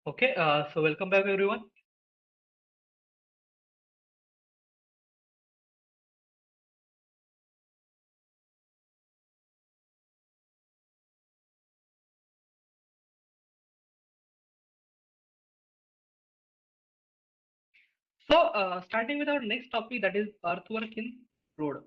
Okay, so welcome back everyone. So starting with our next topic, that is earthwork in road.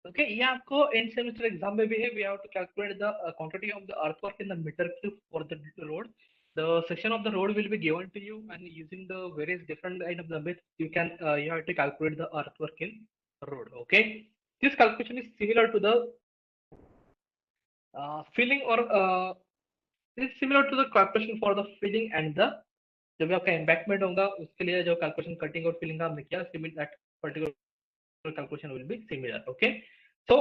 Okay, ये आपको end semester exam में भी है. We have to calculate the quantity of the earthwork in the meter cube for the road. The section of the road will be given to you, and using the various different kind of the methods, you have to calculate the earthwork in road. Okay, this calculation is similar to the filling or is similar to the calculation for the filling and the जब भी आपका embankment होगा उसके लिए जो calculation cutting और filling का हमने किया similar that particular calculation will be similar. Okay, so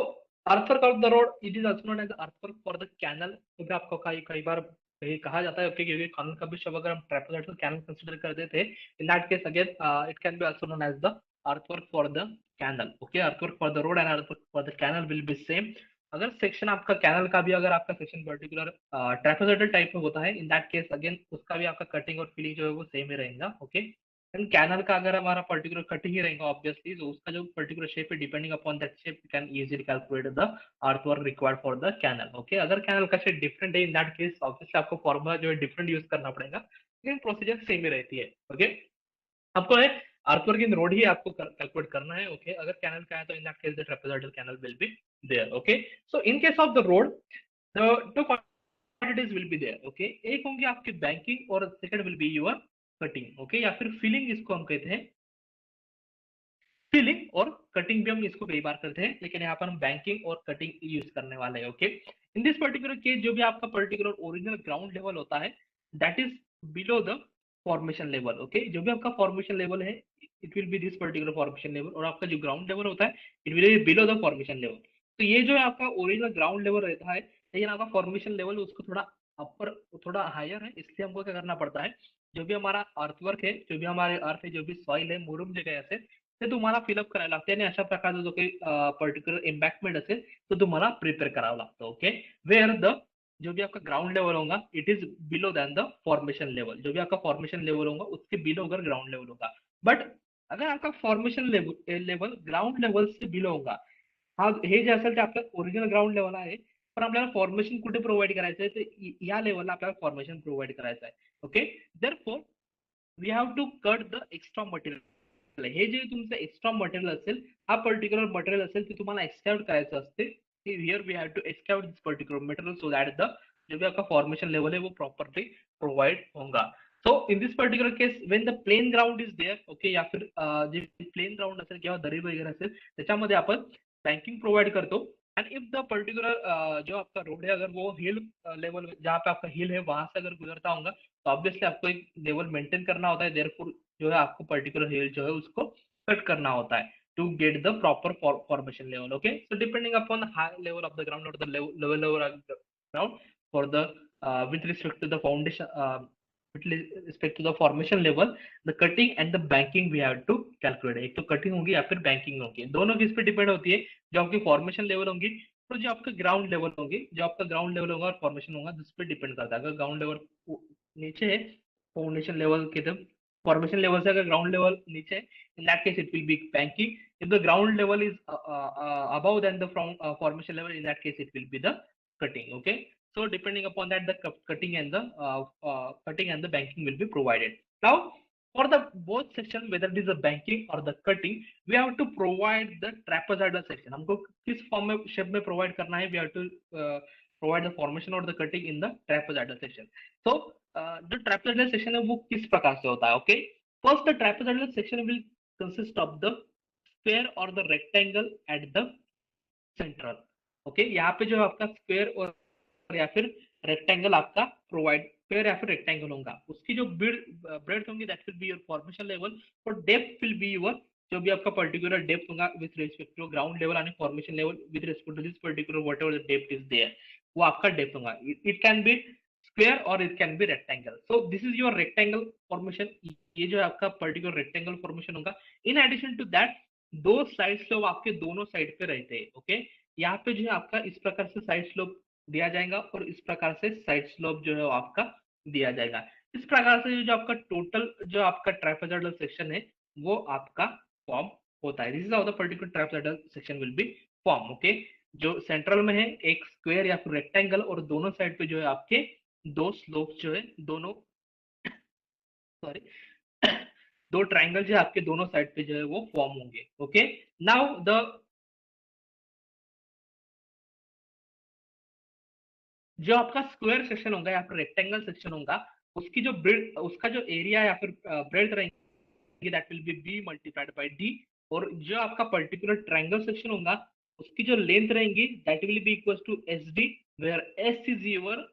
earthwork of the road it is also known as earthwork for the canal. क्योंकि आपको कई कई बार ये कहा जाता है ओके क्योंकि कानून का भी शब्द अगर हम ट्रेपेजॉइडल कैनल कंसीडर करते थे in that case again it can be also known as the earthwork for the canal. Okay, earthwork for the road and earthwork for the canal will be same. अगर section आपका canal का भी अगर आपका section particular trapezoidal type में होता है in that case again उसका भी आपका कटिंग और फिलिंग जो है वो सेम ही रहेगा. ओके, एंड कैनल का अगर हमारा पर्टिकुलर कटिंग ही रहेगा ऑब्वियसली तो उसका जो पर्टिकुलर शेप है depending upon that shape you can easily calculate the earthwork required for the canal. Okay, अगर कैनल का शेप डिफरेंट है इन दैट केस ऑब्वियसली आपको फॉर्मूला जो है डिफरेंट यूज करना पड़ेगा लेकिन प्रोसीजर सेम ही रहती है. ओके, आपको है अर्थवर्क इन रोड ही आपको कैलकुलेट करना है. ओके, अगर कैनल का है तो in that case the trapezoidal canal will be there. Okay, so in case of the road the two quantities will be there. Okay, एक होंगे आपकी बैंकिंग और second will be your cutting. Okay, या फिर filling इसको हम कहते हैं. फिलिंग और कटिंग भी हम इसको कई बार करते हैं लेकिन यहाँ पर हम बैंकिंग और कटिंग यूज करने वाले हैं. Okay, in this particular case जो भी आपका पर्टिकुलर ओरिजिनल ग्राउंड लेवल होता है that is below the formation level. Okay, जो भी आपका फॉर्मेशन लेवल है it will B this particular formation level और आपका जो ग्राउंड लेवल होता है it will be below the formation level. तो ये जो है आपका ओरिजिनल ग्राउंड लेवल रहता है लेकिन आपका फॉर्मेशन लेवल उसको थोड़ा अपर थोड़ा हायर है इसलिए हमको क्या करना पड़ता है जो भी हमारा अर्थवर्क है जो भी हमारे अर्थ है जो भी सॉइल है मुरुम जगह असेल ते तुम्हाला फिलअप करायला लागते आणि अशा प्रकारचा जो काही पर्टिक्युलर एम्बॅकमेंट असेल तो तुम्हाला प्रिपेअर करावं लागतं. ओके, वेअर द जो भी आपका ग्राउंड लेवल होगा it is below then the formation level. जो भी आपका फॉर्मेशन लेवल होगा उसके बिलो अगर ग्राउंड लेवल होगा बट अगर आपका फॉर्मेशन लेवल ग्राउंड लेवल से बिलो होगा हा हे जे असेल ते आपलं ओरिजिनल ग्राउंड लेवल आहे पण आपल्याला फॉर्मेशन कुठे प्रोव्हाइड करायचं आहे तर या लेवलला आपल्याला फॉर्मेशन प्रोव्हाइड करायचं आहे. Okay, therefore we have to cut the extra material. हे जे तुमचं एक्स्ट्रा मटेरियल असेल हा पर्टिक्युलर मटेरियल असेल ते तुम्हाला एक्सट्रॅक्ट करायचं असते. Here we have to extract this particular material so that the जो भी आपका फॉर्मेशन लेवल है वो प्रॉपरली प्रोवाइड होगा. So in this particular case when the plain ground is there okay या फिर जे प्लेन ग्राउंड असेल किंवा दरी वगैरे असेल त्याच्यामध्ये आपण बैंकिंग प्रोवाइड करतो. एंड इफ द पर्टिकुलर जो आपका रोड है अगर वो हिल लेवल जहाँ पे आपका हिल है वहां से अगर गुजरता होगा तो ऑब्वियसली आपको एक लेवल मेंटेन करना होता है. देयरफॉर जो है आपको पर्टिकुलर हिल जो है उसको कट करना होता है to get the proper formation level. Okay, so depending upon the high level of the ground or the lower level of the ground for the with respect to the foundation with respect to the formation level the cutting and the banking we have to calculate. एक तो cutting होगी या फिर banking होगी दोनों किस पे depend होती है जो आपकी फॉर्मेशन लेवल होंगी तो जो आपका ग्राउंड लेवल होंगी जो आपका ग्राउंड लेवल होगा और फॉर्मेशन होगा जिस पे डिपेंड करता है. अगर ग्राउंड लेवल नीचे है फाउंडेशन लेवल के तब फॉर्मेशन लेवल से अगर ग्राउंड लेवल नीचे है in that case it will be banking. If the ground level is above than the formation level in that case it will be the cutting. Okay, so depending upon that the cutting and the banking will be provided. Now for the both section whether it is the banking or the cutting we have to provide the trapezoidal section. हमको किस form में shape में provide करना है we have to provide the formation or the cutting in the trapezoidal section. So जो trapezoidal section है वो किस प्रकार से होता है. Okay, first the trapezoidal section will consist of the square or the rectangle at the central. Okay, यहाँ पे जो आपका स्क्वायर और या फिर रेक्टेंगल आपका प्रोवाइड स्क्वायर या फिर रेक्टेंगल होगा उसकी जो ब्रेड्थ होंगी that will be your formation level और डेप्थ विल बी योर जो भी आपका पर्टिकुलर डेप्थ होगा with respect to ground level and formation level with respect to this particular whatever the depth is there वो आपका depth होगा. It can be square और it can be rectangle. So this is your rectangle formation. ये जो आपका particular rectangle formation होगा. In addition to that दो side slope आपके दोनों साइड पे रहते हैं. ओके, यहाँ पे जो है आपका इस प्रकार से साइड स्लोप दिया जाएगा और इस प्रकार से साइड स्लोप जो है आपका दिया जाएगा। इस प्रकार से जो आपका टोटल जो आपका ट्रापेजॉइडल सेक्शन है वो आपका फॉर्म होता है। This is how the particular trapezoidal section will be form. Okay, जो सेंट्रल में है एक स्क्वायर या फिर रेक्टेंगल और दोनों साइड पे जो है आपके दो स्लोप जो है दोनों सॉरी दो ट्राइंगल जो है आपके दोनों साइड पे जो है वो फॉर्म होंगे। ओके, नाउ द जो आपका स्क्वायर सेक्शन होगा या फिर रेक्टेंगल सेक्शन होगा उसकी जो ब्रेड उसका जो एरिया या फिर ब्रेड रहेंगे that will be B multiplied by D. और जो आपका पर्टिकुलर ट्राइंगल सेक्शन होगा उसकी जो लेंथ रहेंगी that will be equal to S D, where S is your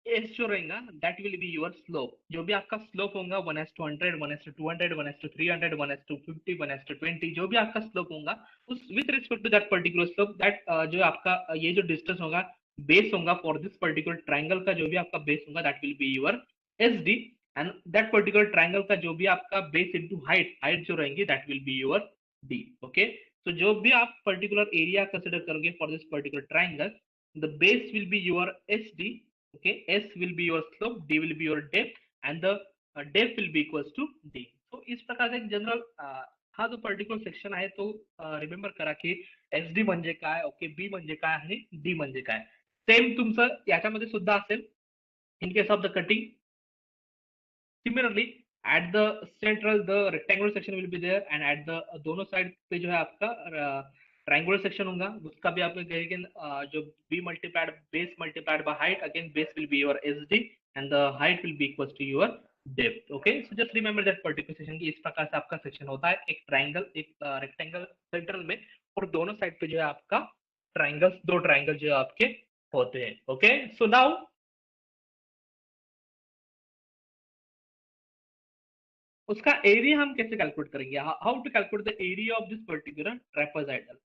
S जो रहेगा that will be your slope. जो भी आपका स्लोप होगा 1:100, 1:200, 1:300, 1:50, 1:20, जो भी आपका स्लोप होगा उस with respect to that particular slope that जो आपका ये जो डिस्टेंस होगा बेस होगा फॉर दिस पर्टिकुलर ट्राइंगल का जो भी आपका बेस होगा that will be your S D. And that particular triangle का जो भी आपका बेस इंटू हाइट हाइट जो रहेंगी that will be your D. Okay, तो जो भी आप पर्टिकुलर एरिया कंसिडर करोगे for this particular triangle the base will be your S D. Okay, S will be your slope, D will be your depth, and the depth will be equals to D. So इस प्रकार से general हा जो particular section आहे तो remember करा की S D म्हणजे काय, ओके, बी म्हणजे काय आणि डी म्हणजे काय. सेम तुमचं याच्यामध्ये सुद्धा असेल इन case of the cutting. Similarly, at the central, the rectangular section will be there, and at the दोनों साइड पे जो है आपका ट्राइंगुलर सेक्शन होगा उसका भी आप अगेन जो b multiplied base multiplied by height again base will be your S D and the height will be equal to your depth. Okay, so just remember that particular section की इस प्रकार से आपका सेक्शन होता है, एक triangle एक rectangle central में और दोनों साइड पे जो है आपका ट्राइंगल्स दो ट्राइंगल जो है आपके होते हैं। ओके, सो नाउ उसका एरिया हम कैसे कैलकुलेट करेंगे, how to calculate the area of this particular trapezoidal.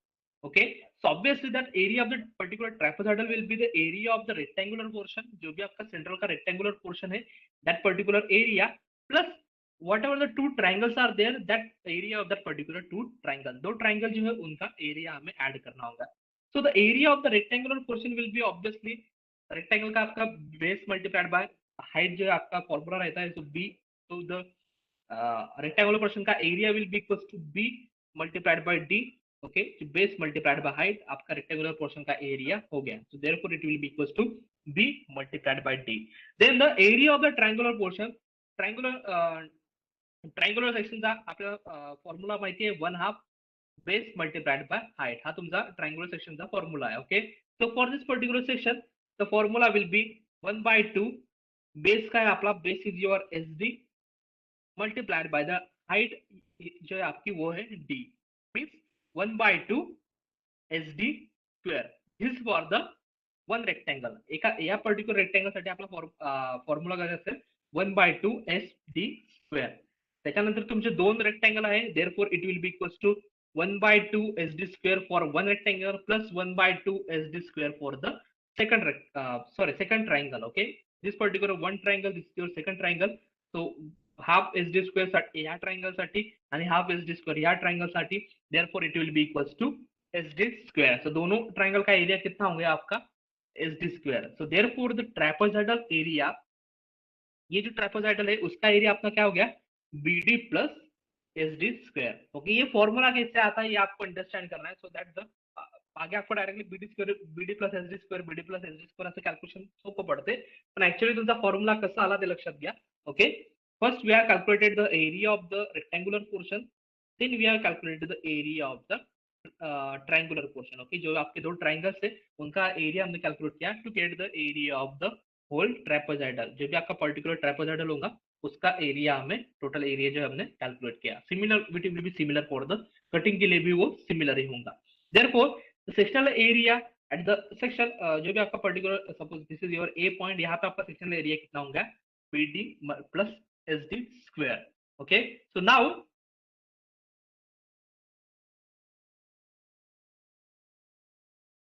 Okay, so obviously that area of the particular trapezoidal will be the area of the rectangular portion, जो भी आपका central का rectangular portion है that particular area plus whatever the two triangles are there that area of that particular two triangle, दो triangle जो है उनका area हमें ऐड करना होगा। So the area of the rectangular portion will be obviously rectangle का आपका base multiplied by height जो है आपका फॉर्मूला रहता है, so B to the rectangular portion का area will be equal to B multiplied by D. Okay, base multiplied by height आपका rectangular portion का एरिया हो गया, so therefore it will be equal to B multiplied by D. Then the area of the triangular portion, triangular triangular सेक्शनचा आपल्याला formula माहिती आहे 1/2 base multiplied by height, हा तुमचा ट्रायंगुलर सेक्शनचा फॉर्म्युला आहे। Okay, so for this particular section the formula will B 1/2 base काय आपला base is your S D multiplied by the height जो है आपकी वो है D, means 1/2 S D square, this for the one rectangle. एका या पर्टिक्युलर रेक्टेंगल साठी आपला फॉर्म्युला काय असेल 1/2 एस डी स्क्वेअर। त्याच्यानंतर तुमचे दोन रेक्टेंगल आहे, therefore it will be equals to 1/2 S D square for one rectangle plus 1/2 S D square for the second triangle. Okay, this particular one triangle, this is your second triangle, so half S D square साठी या triangle साठी आणि half S D square या triangle साठी, therefore it will be equals to S D square. So दोनों triangle का area कितना हो गया आपका S D square. So therefore the trapezoidal area, ये जो ट्रापेजॉइडल है उसका एरिया आपका क्या हो गया B D plus S D square. Okay, ये फॉर्मूला कैसे आता है ये आपको अंडरस्टैंड करना है, सो दैट द आगे आपको directly BD square BD plus S D square BD plus S D square असं कॅल्क्युलेशन सोपं पडते, पण ऍक्च्युअली तुमचा फॉर्म्युला कसा आला ते लक्षात घ्या। Okay, first we have calculated the area of the rectangular portion, then we have calculated the area of the triangular portion. Okay, जो आपके दो ट्रायंगल्स है उनका एरिया हमने कैलकुलेट किया to get the area of the whole trapezoidal. जो भी आपका पर्टिकुलर ट्रापेजॉइडल होगा उसका एरिया हमें टोटल एरिया जो हमने कैलकुलेट किया। Similar it will be similar for the cutting के लिए भी वो सिमिलर ही होगा। Therefore sectional area at the section जो भी आपका particular suppose this is your A point, यहाँ पे आपका सेक्शनल एरिया कितना होगा B D plus S D square. Okay, so now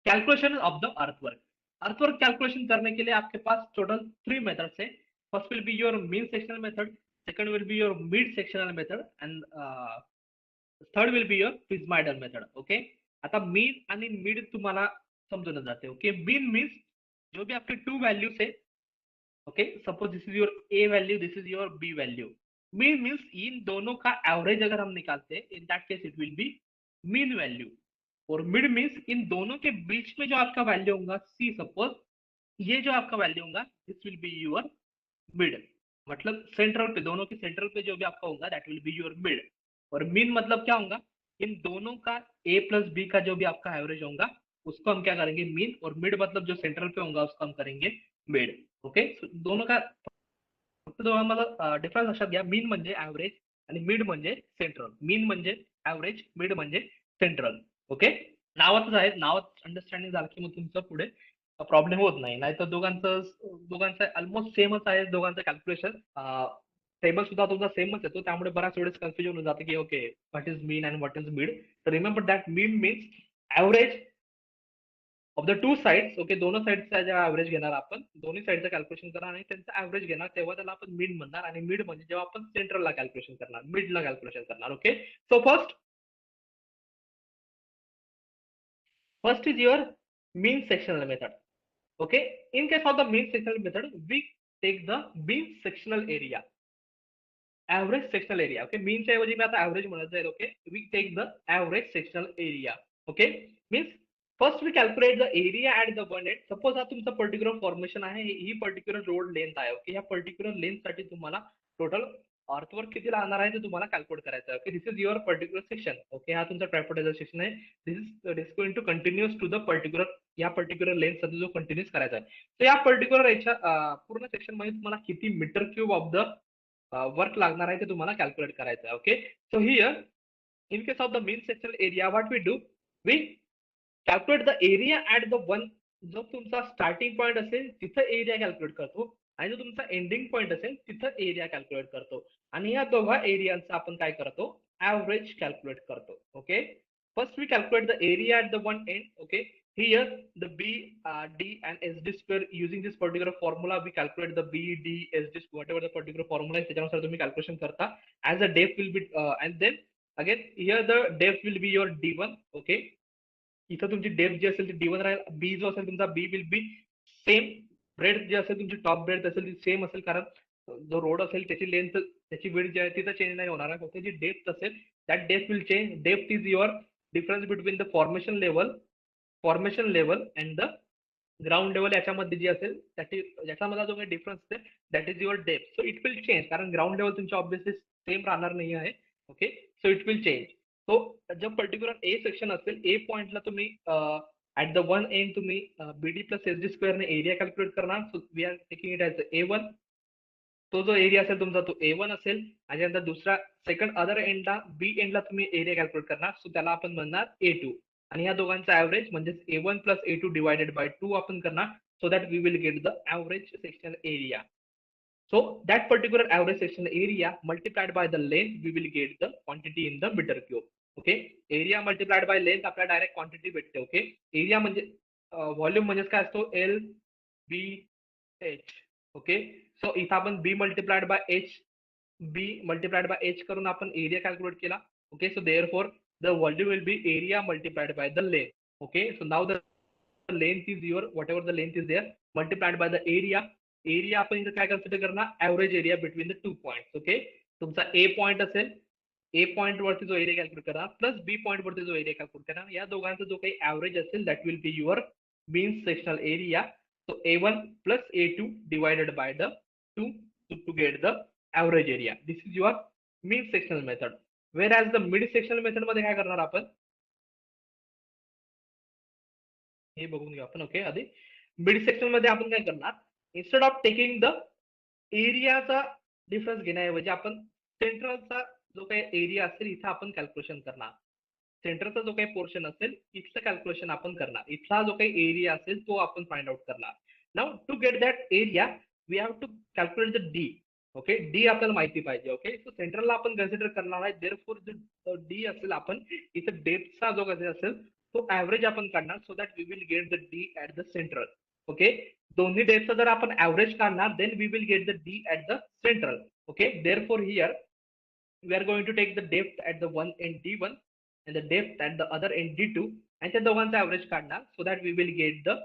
calculation of the earthwork. Earthwork calculation करने के लिए आपके पास टोटल 3 मेथड्स है। First will be your mean sectional method, second will be your mid sectional method and third will be your prismoidal method. Okay, आता mean आणि mid तुम्हाला समजून जाते। ओके, मीन मीन्स जो भी आपके टू वैल्यूज है okay, suppose this is your A value, this is your B value. Mean means इन दोनों का एवरेज अगर हम निकालते हैं, in that case it will be mean value. और मिड मीन्स इन दोनों के बीच में जो आपका वैल्यू होगा, सी सपोज ये जो आपका वैल्यू होगा, this will be your mid. मतलब सेंट्रल पे, दोनों के सेंट्रल पे जो भी आपका होगा that will be your mid. और मीन मतलब क्या होगा, इन दोनों का ए प्लस बी का जो भी आपका एवरेज होगा उसको हम क्या करेंगे, मीन। और मिड मतलब जो सेंट्रल पे होगा उसको हम करेंगे मिड। ओके, दोनों का फक्त जो आम्हाला डिफरन्स लक्षात घ्या, मीन म्हणजे ऍव्हरेज आणि मिड म्हणजे सेंट्रल। मीन म्हणजे ऍव्हरेज, मिड म्हणजे सेंट्रल। ओके, नावातच आहे, नावात अंडरस्टँडिंग झालं की मग तुमचं पुढे प्रॉब्लेम होत नाही। नाहीतर दोघांचं ऑलमोस्ट सेमच आहे दोघांचं कॅल्क्युलेशन। टेबल सुद्धा तुमचा सेमच येतो, त्यामुळे बऱ्याच वेळेस कन्फ्युजन होऊन जातं की okay what is mean and what is mid. तर remember that mean means average of the two sides. Okay, दोनों साइडचा जेव्हा ऍव्हरेज घेणार आपण, दोन्ही साइडचं कॅल्क्युलेशन करणार आणि त्यांचा ऍव्हरेज घेणार, तेव्हा त्याला आपण मिड म्हणणार। आणि मिड म्हणजे जेव्हा आपण सेंट्रलला कॅल्क्युलेशन करणार, मिडला कॅल्क्युलेशन करणार। Okay, so first is your mean sectional method. Okay, in case of the mean sectional method, we take the mean sectional area, average sectional area. Okay, mean च्या ऐवजी मी आता average म्हणत जाईल. Okay, we take the average sectional area. Okay, means first we calculate the area at the one end. Suppose हा तुमचा particular formation आहे, ही particular road length आहे. Okay, या पर्टिक्युलर लेंथ साठी तुम्हाला टोटल अर्थवर्क किती लागणार आहे ते तुम्हाला कॅल्क्युलेट करायचं आहे. Okay, this is your particular section. Okay, हा तुमचा ट्रायपोडायझर सेक्शन आहे. This going to continuous to the particular, या पर्टिक्युलर लेंथ साठी जो कंटिन्यूस करायचा आहे. तर या पर्टिक्युलर याच्या पूर्ण सेक्शन मध्ये तुम्हाला किती metre cube of the work लागणार आहे ते तुम्हाला कॅल्क्युलेट करायचं आहे. Okay, so here in case of the mean sectional area, what we do, we calculate the area at the one. जो तुमचा स्टार्टिंग पॉईंट असेल तिथं एरिया कॅल्क्युलेट करतो, आणि जो तुमचा एंडिंग पॉईंट असेल तिथं एरिया कॅल्क्युलेट करतो. आणि या दोघा एरियाचा आपण काय करतो, ऍव्हरेज कॅल्क्युलेट करतो. Okay, first we calculate the area at the one end. Okay, here the b, d and sd square, using this particular formula we calculate the b, d, sd, whatever the particular formula is, त्याच्यानुसार तुम्ही calculation करता. as the depth will be and then again here the depth will be your d1. Okay, इथं तुमची depth जी असेल ती d1 राहील. B जो असेल तुमचा B will be same. Breadth जी असेल तुमची टॉप ब्रेड असेल ती सेम असेल, कारण जो रोड असेल त्याची लेंथ, त्याची विड्थ जी आहे तिथं चेंज नाही होणार आहे. फक्त जी डेप्थ असेल that depth will change. Depth is your difference between the formation level and the ground level. याच्यामध्ये जी असेल त्याची, याच्यामध्ये जो काही डिफरन्स असेल that is your depth. So it will change, कारण ग्राउंड लेवल तुमची ऑब्विसली सेम राहणार नाही आहे. Okay, so it will change. So जब पर्टिक्युलर ए सेक्शन असेल, ए पॉइंटला तुम्ही ॲट द वन एंड तुम्ही बीडी प्लस एसडी स्क्वेअरने एरिया कॅल्क्युलेट करणार. So we are taking it as A one. तो जो एरिया असेल तुमचा तो ए1 असेल. आणि त्यानंतर दुसरा सेकंड अदर एंडला, बी एंडला तुम्ही एरिया कॅल्क्युलेट करणार. सो त्याला आपण म्हणणार ए2. आणि या दोघांचा ऍव्हरेज म्हणजे A one plus A two divided by 2 आपण करणार. So that we will get the average sectional area. So that particular average sectional area multiplied by the length, we will get the quantity in the meter cube. Okay, area multiplied by length आपल्याला direct quantity भेटते. Okay, area म्हणजे volume म्हणजे काय असतो, L B H. Okay, सो इथं आपण B multiplied by H करून आपण एरिया कॅल्क्युलेट केला. Okay, so therefore the volume will be area multiplied by the length. Okay, so now the length is your, whatever the length is there, multiplied by the area. Area आपण इथं काय consider करणार, average area between the two point. Okay, तुमचा ए point असेल, ए point वरती जो area calculate करणार plus B point वरती जो एरिया कॅल्क्युलेट करणार, या दोघांचा जो काही ऍव्हरेज असेल that will be your mean sectional area. So A one plus A two divided by the 2 to get the average area. This is your mean sectional method. Whereas the mid sectional method मध्ये काय करणार आपण, हे बघून घेऊ आपण. Okay, आधी mid section मध्ये आपण काय करणार, इन्स्टेड ऑफ टेकिंग द एरियाचा डिफरन्स घेण्याऐवजी आपण सेंट्रलचा जो काही एरिया असेल इथं आपण कॅल्क्युलेशन करणार. सेंटरचा जो काही पोर्शन असेल इथलं कॅल्क्युलेशन आपण करणार. इथला जो काही एरिया असेल तो आपण फाइंड आउट करणार. Now to get that area we have to calculate the D. Okay, D आपल्याला माहिती पाहिजे. ओके, सो सेंट्रलला आपण कन्सिडर करणार आहे. देअरफॉर जो डी असेल, आपण इथं डेप्थचा जो काही असेल तो ऍव्हरेज आपण काढणार. So that we will get the D at the central. Okay, दोन्ही डेप्थचा जर आपण ऍव्हरेज काढणार then we will get the D at the central. Okay, therefore here we are going to take the depth at the one end d1 and the depth at the other end d2 and त्या दोघांचा average काढणार. so that we will get the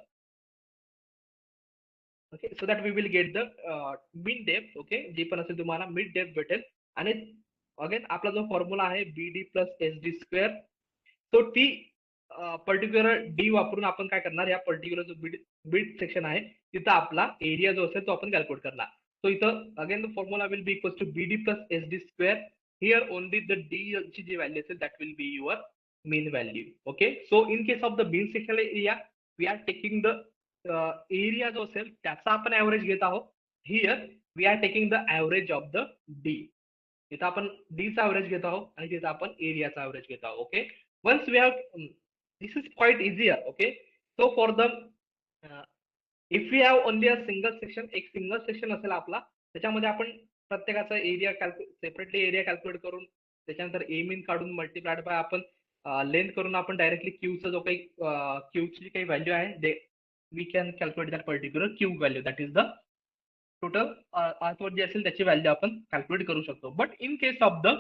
okay, so that we will get the mean depth. Okay, जी पण असेल तुम्हाला mid depth भेटेल. आणि again आपला जो फॉर्म्युला आहे BD प्लस SD स्क्वेअर, तो टी पर्टिक्युलर डी वापरून आपण काय करणार, या पर्टिक्युलर जो बिड सेक्शन आहे तिथं आपला एरिया जो असेल तो आपण कॅल्क्युलेट करणार. सो इथं again the formula will be equals to BD plus SD square. Here only the D ची जी व्हॅल्यू असेल that will be your mean value. Okay, so in case of the mean section area we are taking the area जो असेल त्याचा आपण average घेत आहोत. Here we are taking the average of the D. इथं आपण डीचा average घेत आहोत आणि तिथं आपण एरियाचा ऍव्हरेज घेत आहोत. Okay, once we have, this is quite easier. Okay, so for the if we have only a single section, एक सिंगल सेक्शन असेल आपला, त्याच्यामध्ये आपण प्रत्येकाचा एरिया सेपरेटली एरिया कॅल्क्युलेट करून त्याच्यानंतर ए मीन काढून मल्टिप्लाइड बाय आपण लेंथ करून आपण डायरेक्टली क्यूचा जो काही क्यूची काही व्हॅल्यू आहे we can calculate that particular cube value, that is the total आतवर जे असेल त्याची व्हॅल्यू आपण कॅल्क्युलेट करू शकतो. But in case of the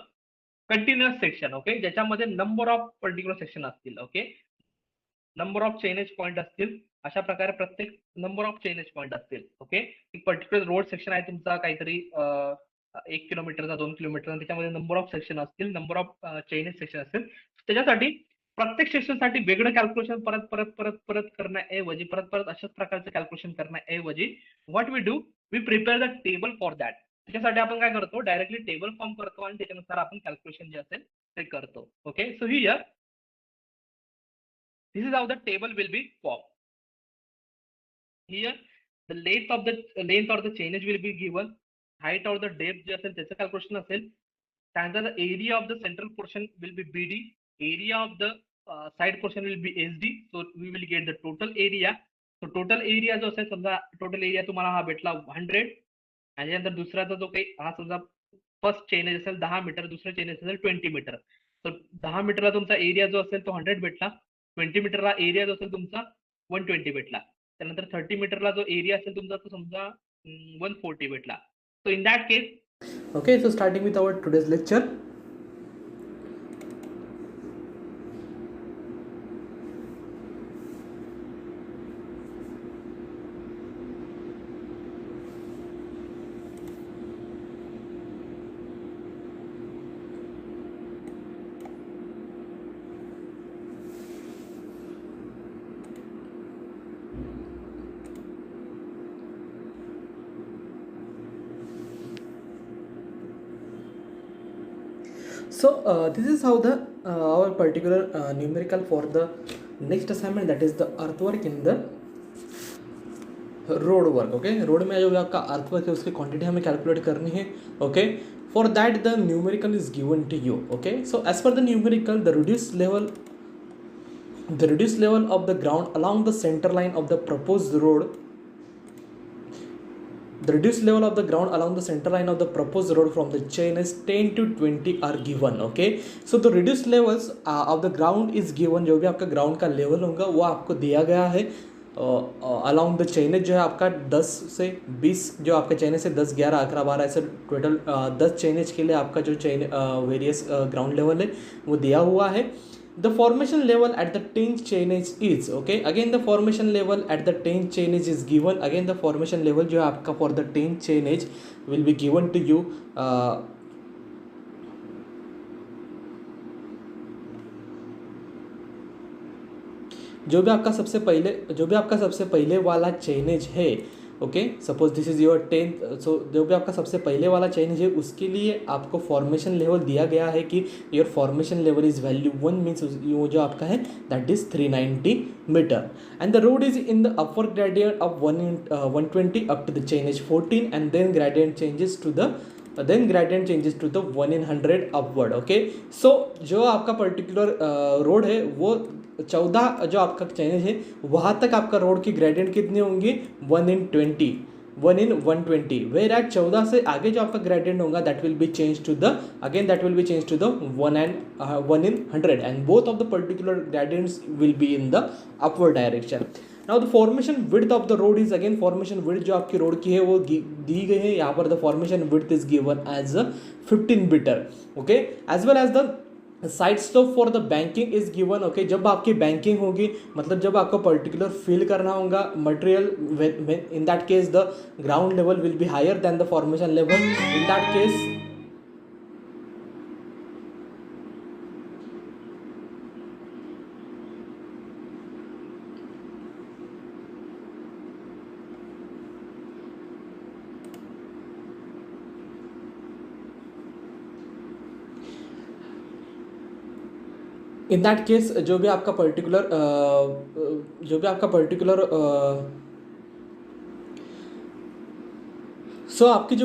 continuous section, okay, ज्याच्यामध्ये नंबर ऑफ पर्टिक्युलर सेक्शन असतील, okay, number of chainage point असतील, अशा प्रकारे प्रत्येक नंबर ऑफ चेनेज पॉईंट असतील. ओके, एक पर्टिक्युलर रोड सेक्शन आहे तुमचा काहीतरी 1 किलोमीटरचा 2 किलोमीटर, त्याच्यामध्ये नंबर ऑफ सेक्शन असतील, नंबर ऑफ चेनेज सेक्शन असतील. त्याच्यासाठी प्रत्येक सेक्शनसाठी वेगळं कॅल्क्युलेशन परत परत परत परत करण्याऐवजी, परत परत अशाच प्रकारचं कॅल्क्युलेशन करण्याऐवजी, what we do, we prepare the table for that. त्याच्यासाठी आपण काय करतो, डायरेक्टली टेबल फॉर्म करतो आणि त्याच्यानुसार आपण कॅल्क्युलेशन जे असेल ते करतो. Okay, so here this is how the table will be formed. Here the length or the change will be given, height or the depth जे असेल त्याचं कॅल्क्युलेशन असेल. त्यानंतर the area of the central portion will be BD, area of the side portion will be SD. So we will get the total area. So total area जो असेल, समजा total area तुम्हाला हा भेटला 100, आणि त्यानंतर दुसऱ्याचा जो काही हा समजा फर्स्ट चेनेज असेल 10 मीटर, दुसरं चेनेज असेल 20 मीटर. तर 10 मीटरला तुमचा एरिया जो असेल तो 100 भेटला, 20 मीटरला एरिया जो असेल तुमचा 120 भेटला, त्यानंतर 30 मीटरला जो एरिया असेल तुमचा तो समजा 140 भेटला. So in that case, okay, so starting with our today's lecture. So this is how the our particular numerical for the next assignment, that is the earthwork in the road work. Okay, road में जो भी आपका earthwork है उसकी quantity हमें calculate करनी है. Okay, for that the numerical is given to you. Okay, so as per the numerical, the reduced level of the ground along the center line of the proposed road, the reduced level of the ground along the center line of the proposed road from the chain is 10 to 20 are given. Okay, so the reduced levels of the ground is given. जो भी आपका ground का level होगा वो आपको दिया गया है. अलॉन्ग द चेनेज जो है आपका 10 से 20, जो आपका चेनेज से 10, 11, 11, 12 ऐसे टोटल 10 चेनेज के लिए आपका जो चेन वेरियस ग्राउंड लेवल है वो दिया हुआ है. The formation level at the 10th chainage is, okay, again the formation level at the 10th chainage is given. Again the formation level जो है आपका for the 10th chainage will be given to you. जो भी आपका सबसे पहले वाला chainage है, okay, suppose this is your 10th. सो जो भी आपका सबसे पहले वाला चेंज है उसके लिए आपको फॉर्मेशन लेवल दिया गया है कि your formation level is value 1, means वो जो आपका है that is 390 metre. And the road is in the upward gradient of 120 up to the chainage 14, and then gradient changes to the 1 in 100 upward. Okay, so जो आपका particular road है वो 14 जो आपका चेंज है वहाँ तक आपका रोड की ग्रेडियंट कितनी होंगी, 1 in 120. वेयर एट 14 से आगे जो आपका ग्रेडियंट होगा that will be change to the 1 in 100, and both of the particular gradients will be in the upward direction. Now the formation width of the road is, again formation width जो आपकी road की है वो दी गई है यहाँ पर. The formation width is given as 15 metre. Okay, as well as the side slope for the banking is given, okay, जब आपकी बैंकिंग होगी मतलब जब आपको पर्टिकुलर फिल करना होगा material, in that case the ground level will be higher than the formation level, in that case in that case जो भी आपका पर्टिकुलर सो आपकी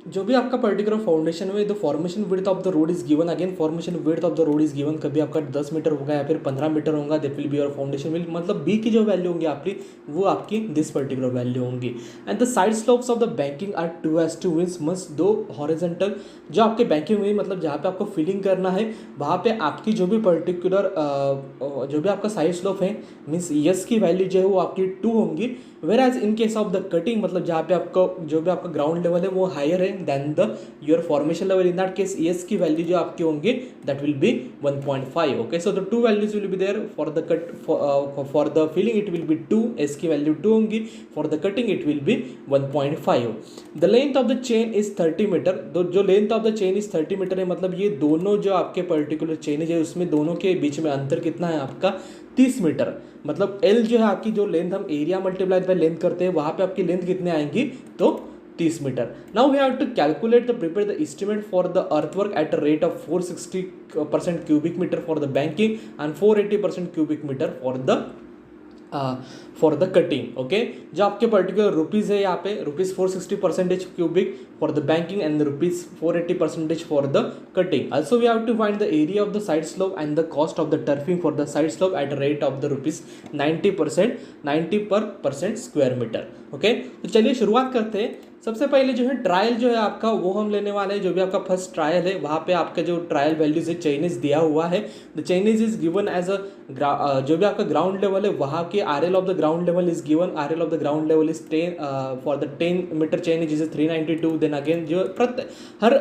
जो भी आपका पर्टिकुलर फाउंडेशन में the formation width of the road is given, again formation width of the road is given, कभी आपका 10 मीटर होगा या फिर 15 मीटर होगा, that will be your foundation will, मतलब बी की जो वैल्यू होंगी आपकी वो आपकी दिस पर्टिकुलर वैल्यू होंगी। And the side slopes of the banking are 2:2 means must दो हॉरिजॉन्टल, जो आपके बैंकिंग हुई मतलब जहाँ पे आपको फिलिंग करना है वहाँ पे आपकी जो भी पर्टिकुलर जो भी आपका साइड स्लोप है मीन्स यस की वैल्यू जो है वो आपकी 2 होंगी, whereas in case of the cutting मतलब जहाँ पे आपको जो भी आपका ग्राउंड लेवल है वो हायर है than the your formation level, in that case S की वैल्यू जो आपकी होंगी that will be 1.5, okay. So the 2 values will be there for the cut, for the filling it will be 2, S की value 2 होंगी, for the cutting it will be 1.5। The length of the chain is 30 metre, जो length of the chain is 30 metre है मतलब ये दोनों जो आपके particular chain है उसमें दोनों के बीच में अंतर कितना है आपका 30 मीटर, मतलब एल जो है आपकी जो लेंथ हम एरिया मल्टीप्लाई बाय लेंथ करते हैं वहाँ पे आपकी लेंथ कितने आएंगी तो 30 meter. Now we have to calculate the prepare the estimate for the earthwork at a rate of 460% cubic meter for the banking and 480% cubic meter for the cutting, okay. जो आपके पर्टिकुलर रुपीज़ है यहाँ पे ₹460% cubic for the banking and ₹480% for the cutting. Also we have to find the area of the side slope and the cost of the turfing for the side slope at a rate of the ₹90 per square meter, okay. तो चलिए शुरुआत करते हैं। सबसे पहले जो है trial जो है आपका वो हम लेने वाले हैं, जो भी आपका फर्स्ट ट्रायल है वहाँ पे आपका जो ट्रायल वैल्यूज है चाइनीज दिया हुआ है, the chainage is given as a जो भी आपका ग्राउंड लेवल है वहाँ के RL of the ground level is given, RL of the ground level is 10 for the 10 meter chainage is 392, then again जो हर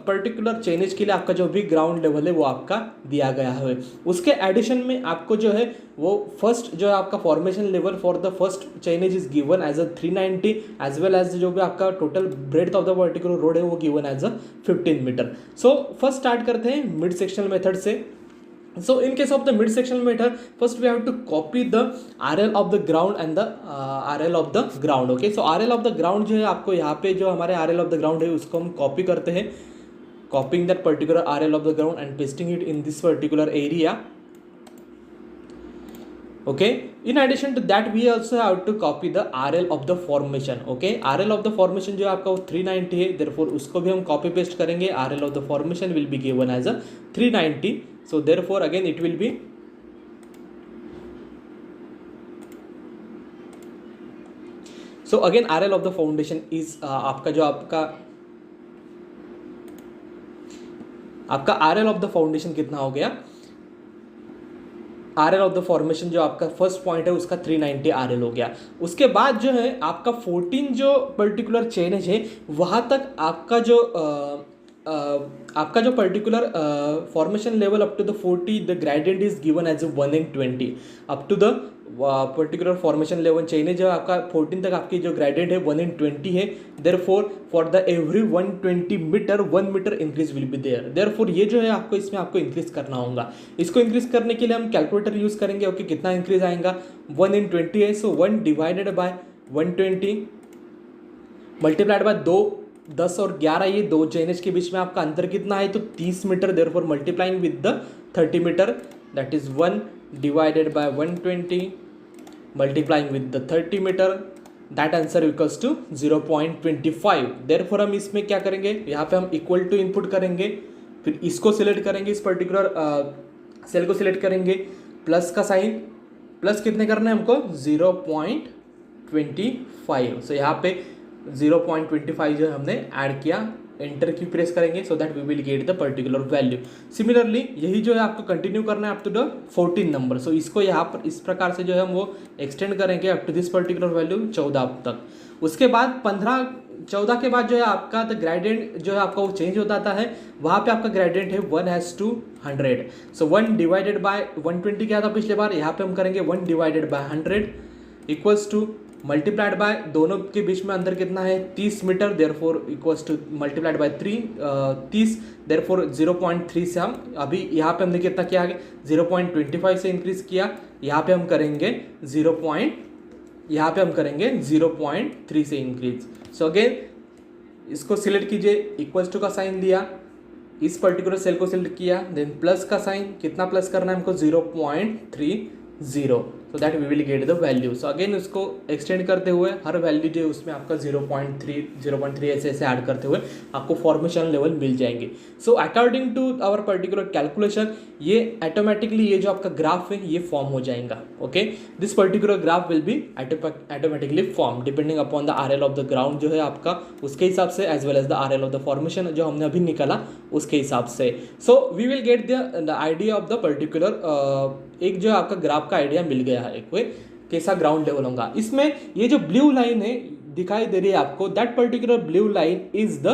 पर्टिकुलर चेनेज के लिए आपका जो भी ग्राउंड लेवल है वो आपका दिया गया है। उसके एडिशन में आपको जो है वो फर्स्ट जो है आपका formation level for the first chainage is given as a 390 as well as जो भी आपका total breadth of the particular road है वो given as a 15 meter. So first start करते हैं मिड सेक्शनल मेथड से। So in case of the mid sectional method, first we have to copy the RL of the ground and the RL of the ground, okay। So RL of the ground जो है आपको यहाँ पे जो हमारे RL of the ground है उसको हम कॉपी करते हैं, copying that particular RL of the ground and pasting it in this particular area, okay। In addition to that we also have to copy the RL of the formation, okay। RL of the formation जो आपका 390 है, therefore उसको भी हम copy paste करेंगे, RL of the formation will be given as a 390, so therefore again it will be so again RL of the foundation is आपका जो आपका RL of the foundation कितना हो गया, RL ऑफ द फॉर्मेशन जो आपका first point है उसका 390 RL हो गया। उसके बाद जो है आपका 14 जो पर्टिकुलर चेनेज है वहाँ तक आपका जो particular formation level up to the 40 the gradient is given as 1:20 up to the particular formation level chainage है आपका 14 तक आपकी जो ग्रेडियंट है 1:20 है, therefore for the every 120 meter 1 meter increase will be there, therefore ये जो है आपको इसमें आपको इंक्रीज करना होगा। इसको इंक्रीज करने के लिए हम कैलकुलेटर यूज करेंगे, ओके। कितना इंक्रीज आएगा 1:20 है, सो 1 डिवाइडेड बाय 120 मल्टीप्लाइड बाय 2, 10 और 11 ये दो चेनेज के बीच में आपका अंतर कितना है तो 30 metre, therefore multiplying with the 30 meter that is 1 divided by 120 multiplying with the 30 meter, that answer equals to 0.25। Therefore हम इसमें क्या करेंगे, यहाँ पे हम इक्वल टू इनपुट करेंगे, फिर इसको सिलेक्ट करेंगे, इस पर्टिकुलर सेल को सिलेक्ट करेंगे, प्लस का साइन, प्लस कितने करना है हमको 0.25, सो यहाँ पे 0.25 जो हमने ऐड किया, एंटर की प्रेस करेंगे so that we will get the particular value. Similarly यही जो है आपको कंटिन्यू करना है up to the 14 number, so इसको यहाँ पर इस प्रकार से जो है हम वो एक्सटेंड करेंगे up to this particular value 14 तक। उसके बाद 15 14 के बाद जो है आपका द ग्रेडियंट जो है आपका वो चेंज होता आता है, वहाँ पे आपका ग्रेडियंट है 1:100. सो 1 डिवाइडेड बाय 120 क्या था पिछले बार, यहाँ पे हम करेंगे 1 divided by 100 equals to multiplied by दोनों के बीच में अंदर कितना है 30 metre, therefore equals to multiplied by 30, therefore 0.3 से हम अभी यहाँ पे हमने कितना किया आगे 0.25 से इंक्रीज किया, यहाँ पे हम करेंगे 0.3 से इंक्रीज. सो अगेन इसको सिलेक्ट कीजिए, इक्वल्स टू का साइन दिया, इस पर्टिकुलर सेल को सिलेक्ट किया, देन प्लस का साइन, कितना प्लस करना है हमको 0.30, so that we will get the value. So again उसको एक्सटेंड करते हुए हर वैल्यू जो है उसमें आपका 0.3 ऐसे ऐड करते हुए आपको फॉर्मेशन लेवल मिल जाएंगे. So according to our particular calculation ये ऑटोमेटिकली ये जो आपका ग्राफ है ये फॉर्म हो जाएगा. Okay, this particular graph will be automatically form depending upon the RL of the ground जो है आपका उसके हिसाब से, as well as the RL of the formation जो हमने अभी निकाला उसके हिसाब से. So we will get the idea of the particular एक जो आपका ग्राफ का आइडिया मिल गया है, एक कोई कैसा ग्राउंड लेवल होगा. इसमें ये जो ब्लू लाइन है दिखाई दे रही है आपको, that particular blue line is the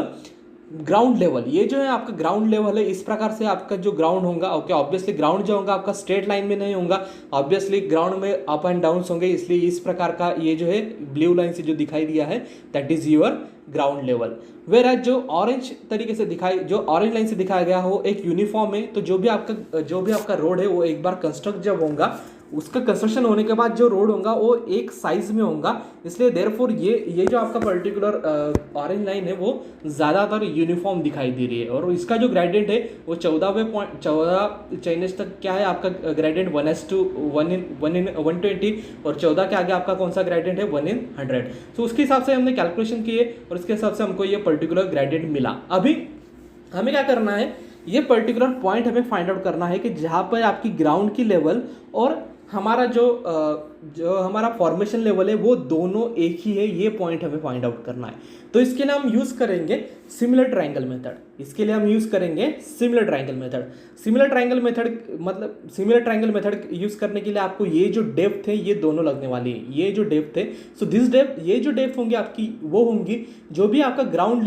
ground level. ये जो है आपका ग्राउंड लेवल है. इस प्रकार से आपका जो ग्राउंड होगा, ओके, ऑब्वियसली ग्राउंड जो होगा आपका स्ट्रेट लाइन में नहीं होगा, ऑब्वियसली ग्राउंड में अप एंड डाउन होंगे, इसलिए इस प्रकार का ये जो है ब्लू लाइन से जो दिखाई दिया है that is your ground level. Whereas जो ऑरेंज तरीके से जो ऑरेंज लाइन से दिखाया गया हो एक यूनिफॉर्म है, तो जो भी आपका रोड है वो एक बार कंस्ट्रक्ट जब होगा उसका कंस्ट्रक्शन होने के बाद जो रोड होगा वो एक साइज में होगा, इसलिए देयरफॉर ये जो आपका पर्टिकुलर ऑरेंज लाइन है वो ज़्यादातर यूनिफॉर्म दिखाई दे रही है. और इसका जो ग्रेडियंट है वो 14 चाइनीज तक क्या है आपका ग्रेडियंट 1:120, और 14 के आगे आपका कौन सा ग्रेडियंट है 1:100. तो उसके हिसाब से हमने कैलकुलेशन किए और उसके हिसाब से हमको ये पर्टिकुलर ग्रेडियंट मिला. अभी हमें क्या करना है, ये पर्टिकुलर पॉइंट हमें फाइंड आउट करना है कि जहाँ पर आपकी ग्राउंड की लेवल और हमारा जो हमारा फॉर्मेशन लेवल है वो दोनों एक ही है, ये पॉइंट हमें फाइंड आउट करना है. तो इसके लिए हम यूज़ करेंगे similar triangle method. Similar triangle method use करने के लिए आपको ये जो डेप्थ है ये दोनों लगने वाली है, ये जो डेप्थ है. सो दिस डेप्थ, ये जो डेप्थ होंगी आपकी वो होंगी जो भी आपका ग्राउंड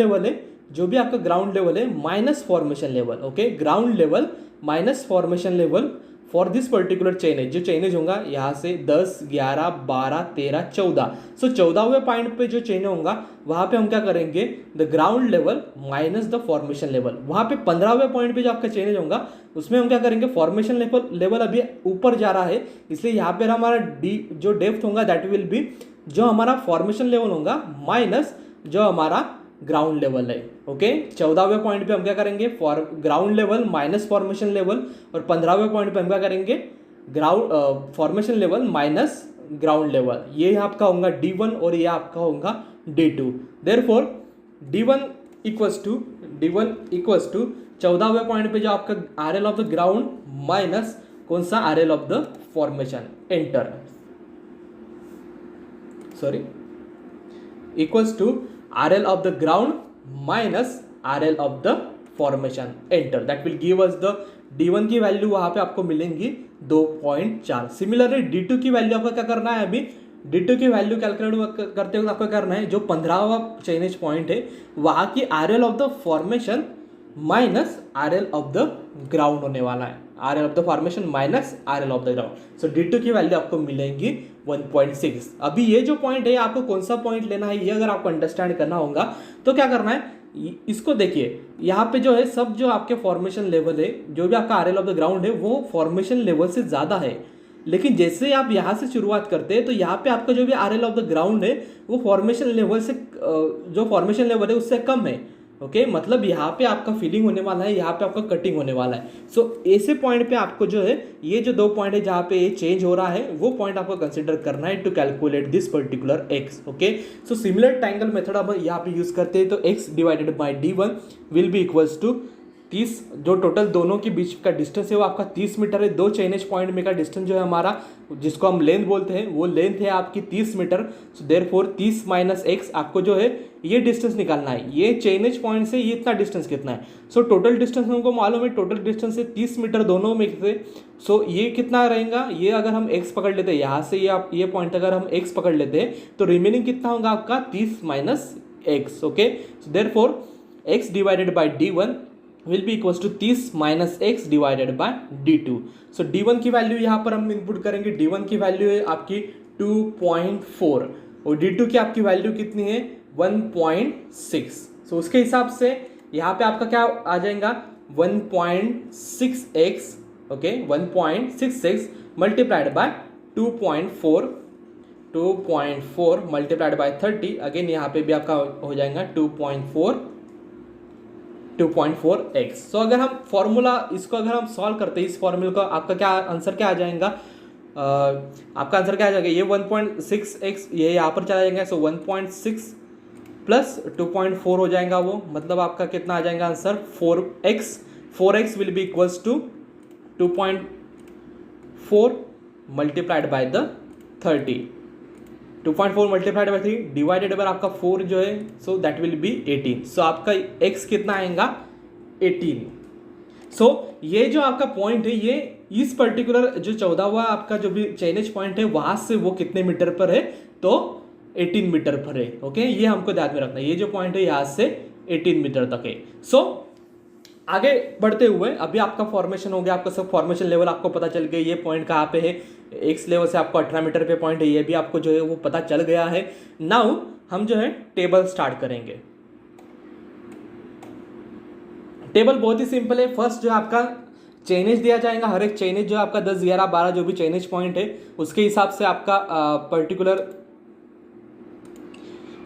लेवल है minus formation level. Okay, ground level minus formation level for this particular chainage. जो चेनेज होगा यहाँ से 10, 11, 12, 13, 14. सो 14वें पॉइंट पे जो चेन होगा वहाँ पे हम क्या करेंगे, the ground level minus the formation level. वहाँ पे 15वें पॉइंट पे जो आपका चेनेज होगा उसमें हम क्या करेंगे, फॉर्मेशन लेवल अभी ऊपर जा रहा है, इसलिए यहाँ पर हमारा जो डेप्थ होगा दैट विल बी जो हमारा फॉर्मेशन लेवल होगा माइनस जो हमारा ग्राउंड लेवल है. ओके, 14वें पॉइंट पे हम क्या करेंगे, ground level minus formation level, और 15वें पॉइंट पे हम क्या करेंगे, formation level minus ground level. ये आपका होगा D1 और ये आपका होगा D2. Therefore D1 equals to 14वें पॉइंट पे जो आपका RL of the ground minus कौन सा RL of the formation, enter, equals to RL of the ground minus RL of the formation, enter. That will give us the D1 की value वहाँ पे आपको मिलेंगी 2.4. सिमिलरली D2 की value आपको क्या करना है, अभी D2 की वैल्यू कैलकुलेट करते हुए आपको करना है जो 15वां चेनेज पॉइंट है वहाँ की RL of the formation minus RL of the ground होने वाला है. RL of the formation minus RL of the ground. So D2 की वैल्यू आपको मिलेंगी 1.6. अभी ये जो पॉइंट है आपको कौन सा पॉइंट लेना है ये अगर आपको अंडरस्टैंड करना होगा तो क्या करना है, इसको देखिए यहाँ पे जो है सब जो आपके फॉर्मेशन लेवल है, जो भी आपका RL ऑफ द ग्राउंड है वो फॉर्मेशन लेवल से ज़्यादा है, लेकिन जैसे आप यहाँ से शुरुआत करते हैं तो यहाँ पे आपका जो भी RL ऑफ द ग्राउंड है वो फॉर्मेशन लेवल से जो फॉर्मेशन लेवल है उससे कम है. ओके, मतलब यहाँ पे आपका फिलिंग होने वाला है, यहाँ पे आपका कटिंग होने वाला है. सो ऐसे पॉइंट पे आपको जो है ये जो 2 पॉइंट है जहाँ पे ये चेंज हो रहा है वो पॉइंट आपको कंसिडर करना है to calculate this particular x. Okay, so similar triangle method अब यहाँ पे यूज करते हैं तो x divided by D1 will be equals to 30. जो टोटल दोनों के बीच का डिस्टेंस है वो आपका 30 मीटर है. 2 चेनेज पॉइंट में का डिस्टेंस जो है हमारा जिसको हम लेंथ बोलते हैं वो लेंथ है आपकी 30 meter. So therefore 30 minus x आपको जो है ये डिस्टेंस निकालना है. ये चेनेज पॉइंट से ये इतना डिस्टेंस कितना है. सो टोटल डिस्टेंस हमको मालूम है, टोटल डिस्टेंस है 30 मीटर दोनों में से. सो ये कितना रहेगा, ये अगर हम x पकड़ लेते हैं यहाँ से ये पॉइंट अगर हम x पकड़ लेते हैं तो रिमेनिंग कितना होगा आपका 30 minus x. Okay, so therefore x divided by d1 will be equals to 30 minus x divided by d2. So d1 की वैल्यू यहाँ पर हम इनपुट करेंगे. d1 की वैल्यू है आपकी 2.4 और d2 की आपकी वैल्यू कितनी है 1.6. सो उसके हिसाब से यहाँ पे आपका क्या आ जाएगा 1.6x. Okay, 1.66 multiplied by 2.4 multiplied by 30. Again यहाँ पे भी आपका हो जाएगा 2.4x. सो अगर हम फॉर्मूला इसको अगर हम सॉल्व करते हैं इस फॉर्मूला का, आपका क्या आंसर क्या आ जाएगा, आपका आंसर क्या आ जाएगा, ये 1.6x ये यहाँ पर चला जाएगा. सो 1.6 प्लस 2.4 हो जाएगा वो, मतलब आपका कितना आ जाएगा answer 4x will be equals to 2.4 multiplied by the 30. 2.4 multiplied by 3 divided by आपका 4 जो है, so that will be 18. So आपका x कितना आएगा 18. सो ये जो आपका पॉइंट है ये इस पर्टिकुलर जो 14वां आपका जो भी चेनेज पॉइंट है वहां से वो कितने मीटर पर है, तो 18 मीटर पर है. ओके, ये हमको ध्यान में रखना है. ये जो पॉइंट है यहाँ से 18 मीटर तक है. सो आगे बढ़ते हुए अभी आपका फॉर्मेशन हो गया, आपका सब फॉर्मेशन लेवल आपको पता चल गया. ये पॉइंट कहाँ पे है, एक्स लेवल से आपको 18 मीटर पे पॉइंट है, ये भी आपको जो है वो पता चल गया है. नाउ हम जो है टेबल स्टार्ट करेंगे. टेबल बहुत ही सिंपल है. फर्स्ट जो आपका चेनेज दिया जाएगा, हर एक चेनेज जो आपका 10, 11, 12 जो भी चेनेज पॉइंट है उसके हिसाब से आपका पर्टिकुलर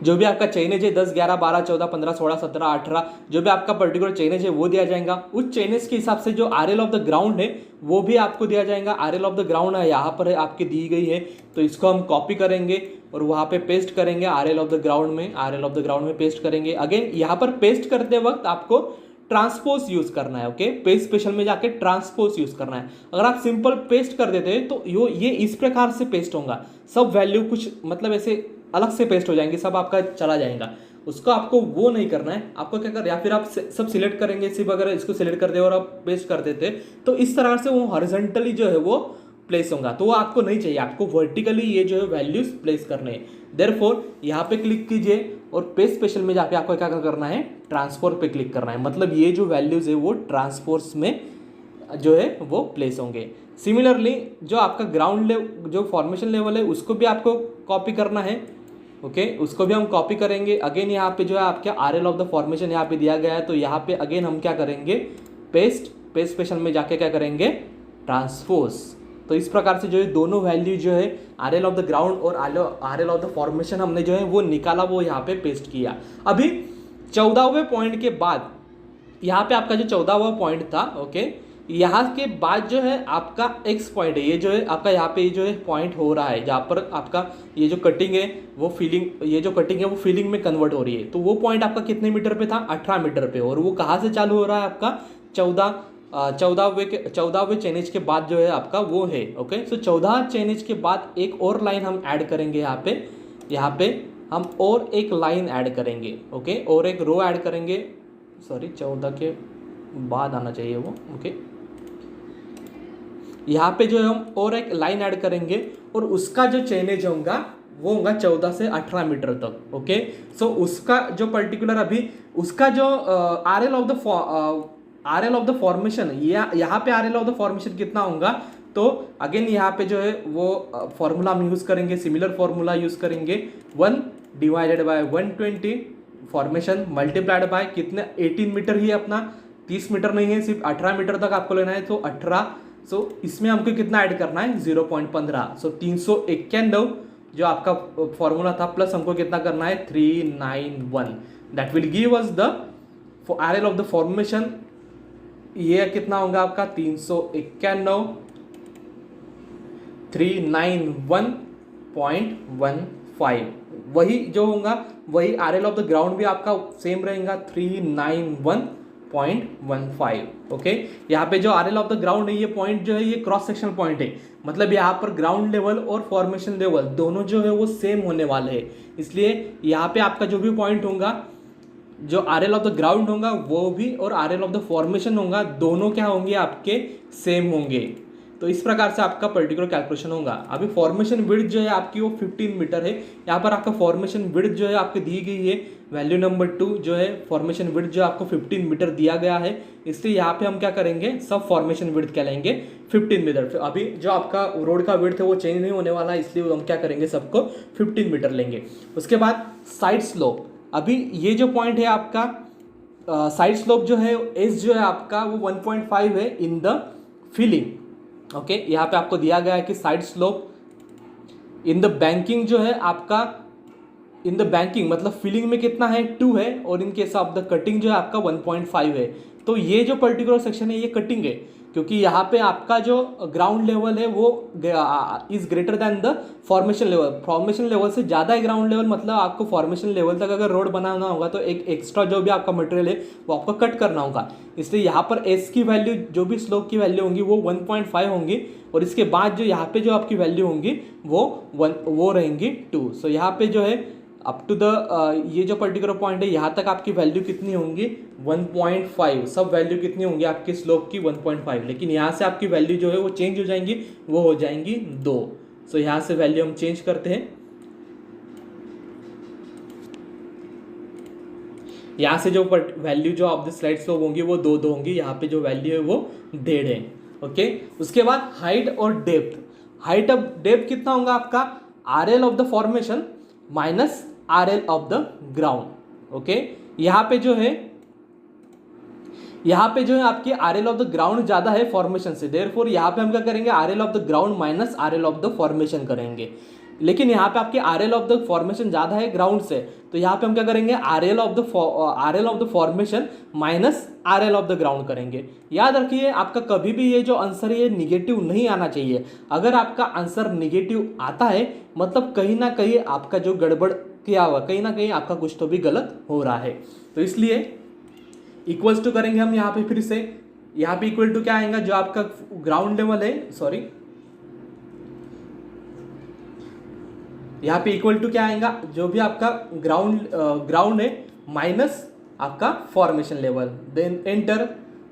जो भी आपका चेनेज है 10, 11, 12, 14, 15, 16, 17, 18 जो भी आपका पर्टिकुलर चेनेज है वो दिया जाएगा. उस चेनेज के हिसाब से जो आरएल ऑफ द ग्राउंड है वो भी आपको दिया जाएगा. आरएल ऑफ द ग्राउंड है यहाँ पर है आपकी दी गई है, तो इसको हम कॉपी करेंगे और वहाँ पे पेस्ट करेंगे. आरएल ऑफ द ग्राउंड में पेस्ट करेंगे. अगेन यहाँ पर पेस्ट करते वक्त आपको ट्रांसपोज यूज करना है. ओके, पेस्ट स्पेशल में जाके ट्रांसपोज यूज करना है. अगर आप सिंपल पेस्ट कर देते हैं तो ये इस प्रकार से पेस्ट होगा, सब वैल्यू कुछ मतलब ऐसे अलग से पेस्ट हो जाएंगे, सब आपका चला जाएगा. उसको आपको वो नहीं करना है. आपको क्या कर, या फिर आप सब सिलेक्ट करेंगे, सिर्फ अगर इसको सिलेक्ट कर दे और आप पेस्ट कर देते तो इस तरह से वो हॉरिजॉन्टली जो है वो प्लेस होगा, तो वो आपको नहीं चाहिए. आपको वर्टिकली ये जो है वैल्यूज प्लेस करने हैं. देयरफॉर यहाँ पे क्लिक कीजिए और पेस्ट स्पेशल में जाके आपको क्या करना है, ट्रांसफॉर पे क्लिक करना है. मतलब ये जो वैल्यूज है वो ट्रांसफोर्स में जो है वो प्लेस होंगे. सिमिलरली जो आपका ग्राउंड लेवल जो फॉर्मेशन लेवल है उसको भी आपको कॉपी करना है. ओके, उसको भी हम कॉपी करेंगे. अगेन यहाँ पे जो है आपका आरएल ऑफ द फॉर्मेशन यहाँ पे दिया गया है, तो यहाँ पे अगेन हम क्या करेंगे, पेस्ट स्पेशल में जाके क्या करेंगे, ट्रांसपोज. तो इस प्रकार से जो है दोनों वैल्यू जो है आरएल ऑफ द ग्राउंड और आरएल ऑफ द फॉर्मेशन हमने जो है वो निकाला, वो यहाँ पे पेस्ट किया. अभी 14वें पॉइंट के बाद यहाँ पे आपका जो 14वां पॉइंट था, ओके, यहाँ के बाद जो है आपका एक्स पॉइंट है, ये जो है आपका यहाँ पे जो है पॉइंट हो रहा है जहाँ पर आपका ये जो कटिंग है वो फीलिंग में कन्वर्ट हो रही है. तो वो पॉइंट आपका कितने मीटर पे था, 18 मीटर पे. और वो कहाँ से चालू हो रहा है आपका 14वें चेनेज के बाद जो है आपका वो है. ओके, सो 14 चेनेज के बाद एक और लाइन हम ऐड करेंगे. यहाँ पे हम और एक लाइन ऐड करेंगे. ओके, और एक रो ऐड करेंगे. सॉरी, 14 के बाद आना चाहिए वो. ओके, यहाँ पे जो है हम और एक लाइन ऐड करेंगे और उसका जो चेनेज होगा वो होगा 14 से 18 मीटर तक. ओके, सो उसका जो पर्टिकुलर अभी उसका जो आरएल ऑफ द फॉर्मेशन, यहाँ पे आरएल ऑफ द फॉर्मेशन कितना होगा, तो अगेन यहाँ पे जो है वो फॉर्मूला हम यूज करेंगे, सिमिलर फॉर्मूला यूज करेंगे. 1 divided by 120 formation multiplied by कितने 18 मीटर ही अपना, 30 मीटर नहीं है, सिर्फ 18 मीटर तक आपको लेना है. तो 18, सो इसमें हमको कितना ऐड करना है 0.15. सो 391 जो आपका फॉर्मूला था प्लस हमको कितना करना है 391. That will give us the RL of the formation. ये कितना होगा आपका 391 391.15. वही जो होगा वही आरएल ऑफ द ग्राउंड भी आपका सेम रहेगा 391.15. ओके, यहाँ पे जो आरएल ऑफ द ग्राउंड है ये पॉइंट जो है ये क्रॉस सेक्शन पॉइंट है, मतलब यहाँ पर ग्राउंड लेवल और फॉर्मेशन लेवल दोनों जो है वो सेम होने वाले हैं. इसलिए यहाँ पे आपका जो भी पॉइंट होगा, जो आरएल ऑफ द ग्राउंड होगा वो भी और आरएल ऑफ द फॉर्मेशन होगा, दोनों क्या होंगे आपके सेम होंगे. तो इस प्रकार से आपका पर्टिकुलर कैलकुलेशन होगा। अभी फॉर्मेशन विड्थ जो है आपकी वो 15 मीटर है। यहाँ पर आपका फॉर्मेशन विड्थ जो है आपकी दी गई है वैल्यू नंबर 2 जो है फॉर्मेशन विड्थ जो आपको 15 मीटर दिया गया है, इसलिए यहाँ पे हम क्या करेंगे, सब फॉर्मेशन विड्थ कहलाएंगे 15 मीटर। अभी जो आपका रोड का विड्थ है वो चेंज नहीं होने वाला है, इसलिए हम क्या करेंगे, सबको 15 मीटर लेंगे। उसके बाद साइड स्लोप, अभी ये जो पॉइंट है आपका साइड स्लोप जो है एस जो है आपका वो 1.5 है इन द फिलिंग। ओके, यहाँ पे आपको दिया गया है कि side slope in the banking जो है आपका, इन द बैंकिंग मतलब फिलिंग में कितना है 2 है, और इन केस ऑफ द कटिंग जो है आपका 1.5 है। तो ये जो पर्टिकुलर सेक्शन है ये कटिंग है, क्योंकि यहाँ पे आपका जो ग्राउंड लेवल है वो is greater than the formation level. Formation level से ज़्यादा है ग्राउंड लेवल, मतलब आपको फॉर्मेशन लेवल तक अगर रोड बनाना होगा तो एक एक्स्ट्रा जो भी आपका मटेरियल है वो आपको कट करना होगा। इसलिए यहाँ पर एस की वैल्यू जो भी स्लोप की वैल्यू होंगी वो 1.5 होंगी, और इसके बाद जो यहाँ पे जो आपकी वैल्यू होंगी वो रहेंगी 2। सो यहाँ पे जो है अप टू द ये जो पर्टिकुलर पॉइंट है यहाँ तक आपकी वैल्यू कितनी होंगी 1.5, सब वैल्यू कितनी होंगी आपकी स्लोप की 1.5, लेकिन यहाँ से आपकी वैल्यू जो है वो चेंज हो जाएंगी, वो हो जाएंगी 2। सो यहाँ से वैल्यू हम चेंज करते हैं, यहाँ से जो वैल्यू जो ऑफ द स्लाइड स्लोप होंगी वो 2 होंगी, यहाँ पे जो वैल्यू है वो 1.5 है। ओके, उसके बाद हाइट और डेप्थ, हाइट ऑफ डेप्थ कितना होगा आपका RL of the formation minus RL of the ground. Okay, यहाँ पे जो है आपकी RL ऑफ द ग्राउंड ज्यादा है फॉर्मेशन से, देयरफॉर यहाँ पे हम क्या करेंगे, RL of the ground minus RL of the formation करेंगे। लेकिन यहाँ पे आपके RL ऑफ द फॉर्मेशन ज्यादा है ग्राउंड से, तो यहाँ पे हम क्या करेंगे, RL of the formation minus RL of the ground करेंगे। याद रखिए आपका कभी भी ये जो आंसर है ये निगेटिव नहीं आना चाहिए। अगर आपका आंसर निगेटिव आता है मतलब कहीं ना कहीं आपका जो गड़बड़ किया हुआ, कहीं ना कहीं आपका कुछ तो भी गलत हो रहा है। तो इसलिए इक्वल्स टू करेंगे हम यहाँ पे, फिर से यहाँ पे इक्वल टू क्या आएगा, जो आपका ग्राउंड लेवल है, सॉरी यहाँ पे इक्वल टू क्या आएगा, जो भी आपका ग्राउंड है माइनस आपका formation level, then enter.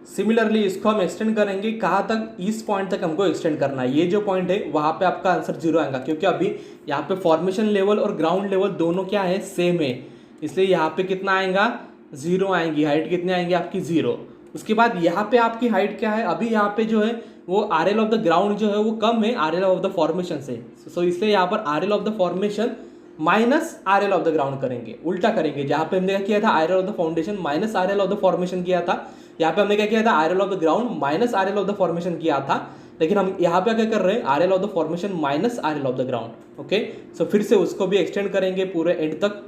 Similarly इसको हम एक्सटेंड करेंगे, कहाँ तक, इस पॉइंट तक हमको एक्सटेंड करना है। ये जो पॉइंट है वहाँ पे आपका आंसर 0 आएगा, क्योंकि अभी यहाँ पे फॉर्मेशन लेवल और ग्राउंड लेवल दोनों क्या है, सेम है, इसलिए यहाँ पे कितना आएगा, 0 आएंगी। हाइट कितनी आएंगी आपकी 0। उसके बाद यहाँ पे आपकी हाइट क्या है, अभी यहाँ पे जो है वो RL ऑफ द ग्राउंड जो है वो कम है RL ऑफ द फॉर्मेशन से, सो इसलिए यहाँ पर RL of the formation minus RL of the ground करेंगे, उल्टा करेंगे। जहाँ पे हमने क्या किया था, RL of the foundation minus RL of the formation किया था, यहाँ पे हमने क्या किया था, RL of the ground minus RL of the formation किया था, लेकिन हम यहाँ पे क्या कर रहे हैं, RL of the formation minus RL of the ground. Okay, so फिर से उसको भी एक्सटेंड करेंगे पूरे एंड तक,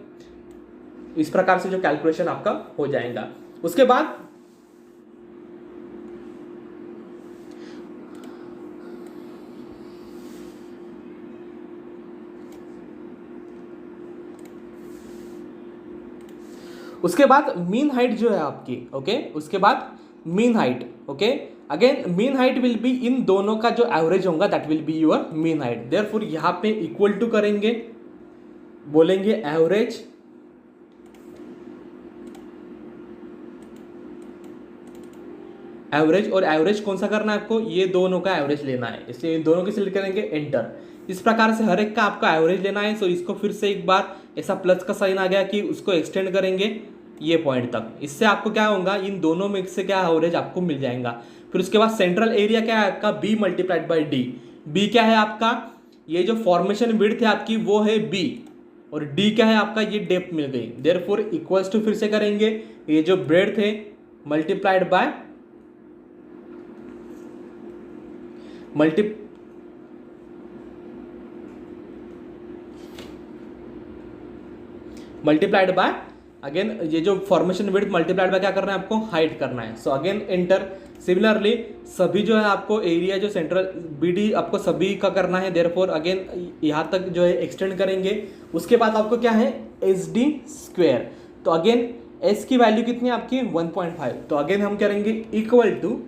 इस प्रकार से जो कैलकुलेशन आपका हो जाएगा। उसके बाद मीन हाइट जो है आपकी, ओके, उसके बाद mean height, okay, again mean height will be, इन दोनों का जो एवरेज होगा that will be your mean height. Therefore यहाँ पे इक्वल टू करेंगे, बोलेंगे एवरेज और एवरेज कौन सा करना है आपको, ये दोनों का एवरेज लेना है, इसलिए इन दोनों की सिलेक्ट करेंगे, एंटर। इस प्रकार से हर एक का आपका एवरेज लेना है। सो इसको फिर से एक बार ऐसा प्लस का साइन आ गया कि उसको एक्सटेंड करेंगे ये पॉइंट तक, इससे आपको क्या होगा, इन दोनों में से क्या एवरेज आपको मिल जाएगा। फिर उसके बाद सेंट्रल एरिया क्या है आपका, B multiplied by D. B क्या है आपका, ये जो फॉर्मेशन विड्थ है आपकी वो है B, और डी क्या है आपका, ये डेप्थ मिल गई। देयरफॉर इक्वल्स टू फिर से करेंगे, ये जो ब्रेड्थ है multiplied by multiplied by, again ये जो फॉर्मेशन विड्थ मल्टीप्लाइड बाय क्या करना है आपको, हाइट करना है। So again enter. सिमिलरली सभी जो है आपको एरिया जो सेंट्रल BD आपको सभी का करना है, देयरफॉर अगेन यहाँ तक जो है एक्सटेंड करेंगे। उसके बाद आपको क्या है, SD स्क्वायर। तो अगेन S की वैल्यू कितनी है आपकी 1.5, तो अगेन हम करेंगे equal to,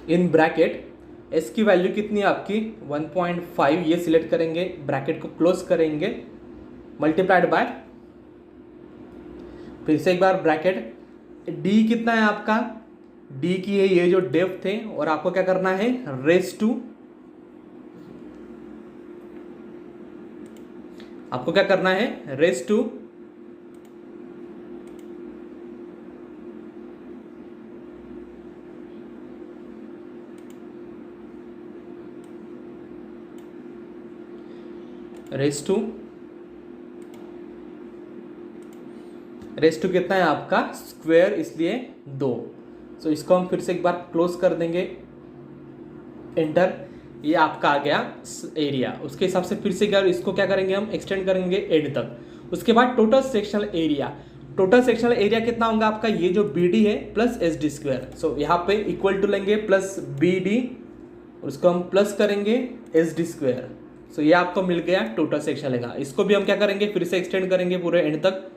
in bracket S की वैल्यू कितनी है आपकी 1.5, ये सिलेक्ट करेंगे, ब्रैकेट को क्लोज करेंगे, मल्टीप्लाइड बाय, फिर से एक बार ब्रैकेट, D कितना है आपका डी की है ये जो डेप्थ है, और आपको क्या करना है, रेस टू, आपको क्या करना है, रेस टू रेस टू कितना है आपका, स्क्वायर, इसलिए 2। सो इसको हम फिर से एक बार क्लोज कर देंगे, एंटर। ये आपका आ गया एरिया। उसके हिसाब से फिर से क्या, इसको क्या करेंगे हम, एक्सटेंड करेंगे एंड तक। उसके बाद total sectional area, total sectional area कितना होगा आपका, ये जो बी डी है प्लस एस डी स्क्वायर। सो यहाँ पे इक्वल टू लेंगे प्लस बी डी, उसको हम प्लस करेंगे एस डी स्क्वायर। सो ये आपको मिल गया टोटल सेक्शन लेगा। इसको भी हम क्या करेंगे, फिर से एक्सटेंड करेंगे पूरे एंड तक।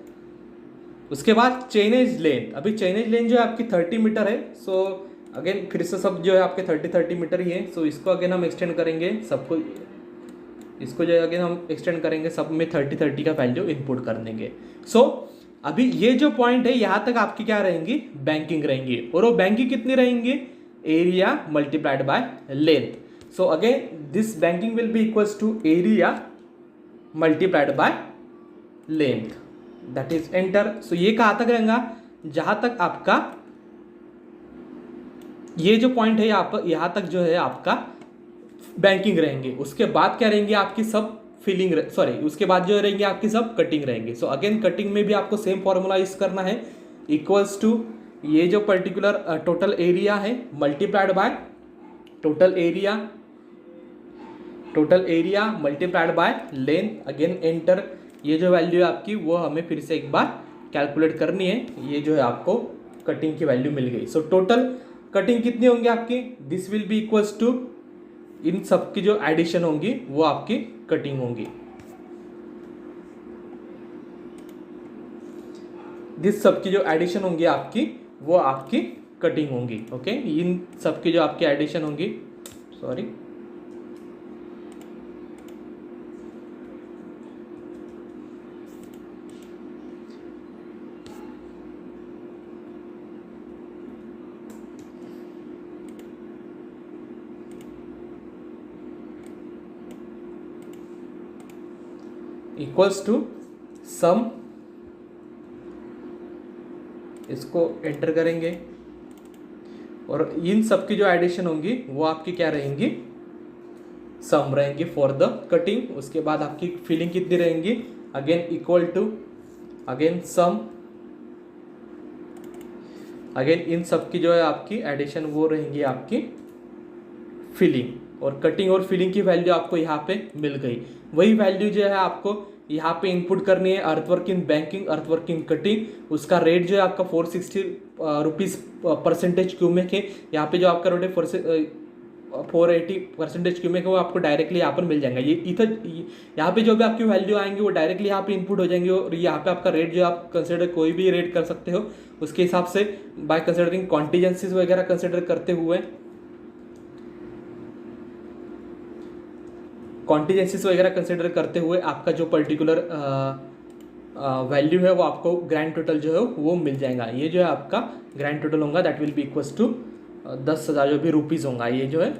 उसके बाद चेनेज लेंथ, अभी चेनेज लेंथ जो है आपकी 30 मीटर है। सो अगेन फिर से सब जो है आपके 30 मीटर ही है। सो इसको अगेन हम एक्सटेंड करेंगे सबको, इसको जो है अगेन हम एक्सटेंड करेंगे, सब में 30 का वैल्यू इनपुट कर देंगे। सो अभी ये जो पॉइंट है यहाँ तक आपकी क्या रहेंगी, बैंकिंग रहेंगी। और वो बैंकिंग कितनी रहेंगी, area multiplied by length. So again this banking will be equals to area multiplied by length, that is enter. So ये कहाँ तक रहेगा, जहां तक आपका ये जो पॉइंट है यहाँ तक जो है आपका बैंकिंग रहेंगे। उसके बाद क्या रहेंगे आपकी सब फिलिंग, सॉरी उसके बाद जो रहेंगे आपकी सब कटिंग रहेंगे। सो अगेन कटिंग में भी आपको सेम फॉर्मूला यूज करना है, इक्वल्स टू ये जो पर्टिकुलर टोटल एरिया है multiplied by total area multiplied by length, again enter. ये जो वैल्यू है आपकी वो हमें फिर से एक बार कैलकुलेट करनी है। ये जो है आपको कटिंग की वैल्यू मिल गई। सो टोटल कटिंग कितनी होंगी आपकी, this will be equals to, इन सब की जो एडिशन होंगी वो आपकी कटिंग होंगी। दिस सब की जो एडिशन होंगी आपकी वो आपकी कटिंग होंगी। ओके, इन सब की जो आपकी एडिशन होंगी, सॉरी इक्वल्स टू सम, इसको एंटर करेंगे, और इन सब की जो एडिशन होंगी वो आपकी क्या रहेंगी, सम रहेंगी फॉर द कटिंग। उसके बाद आपकी फिलिंग कितनी रहेंगी, again equal to, again sum, again in सब की जो है आपकी एडिशन वो रहेंगी आपकी फिलिंग। और कटिंग और फिलिंग की वैल्यू आपको यहाँ पे मिल गई। वही वैल्यू जो है आपको यहाँ पे इनपुट करनी है, earthwork in banking, earthwork in cutting. उसका रेट जो है आपका 460 रुपीज़ परसेंटेज क्यूमिक है। यहाँ पे जो आपका रेट है 480 परसेंटेज क्यूमिक है, वो आपको डायरेक्टली यहाँ पर मिल जाएगा। ये इधर यहाँ पे जो भी आपकी वैल्यू आएंगी वो डायरेक्टली यहाँ पे इनपुट हो जाएंगे। और यहाँ पे आपका रेट जो आप कंसिडर कोई भी रेट कर सकते हो उसके हिसाब से, बाय कंसिडरिंग कॉन्टीजेंसीज वगैरह कंसिडर करते हुए, कॉन्टीजेंसीज वगैरह कंसिडर करते हुए आपका जो पर्टिकुलर वैल्यू है वो आपको ग्रैंड टोटल जो है वो मिल जाएगा। ये जो है आपका ग्रैंड टोटल होगा, that will be equals to 10,000 जो भी रुपीज़ होगा। ये जो है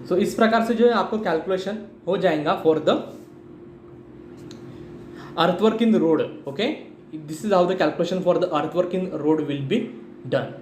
तो इस प्रकार से जो है आपको कैलकुलेशन हो जाएगा for the earthwork in the road. Okay, this is how the calculation for the earthwork in road will be done.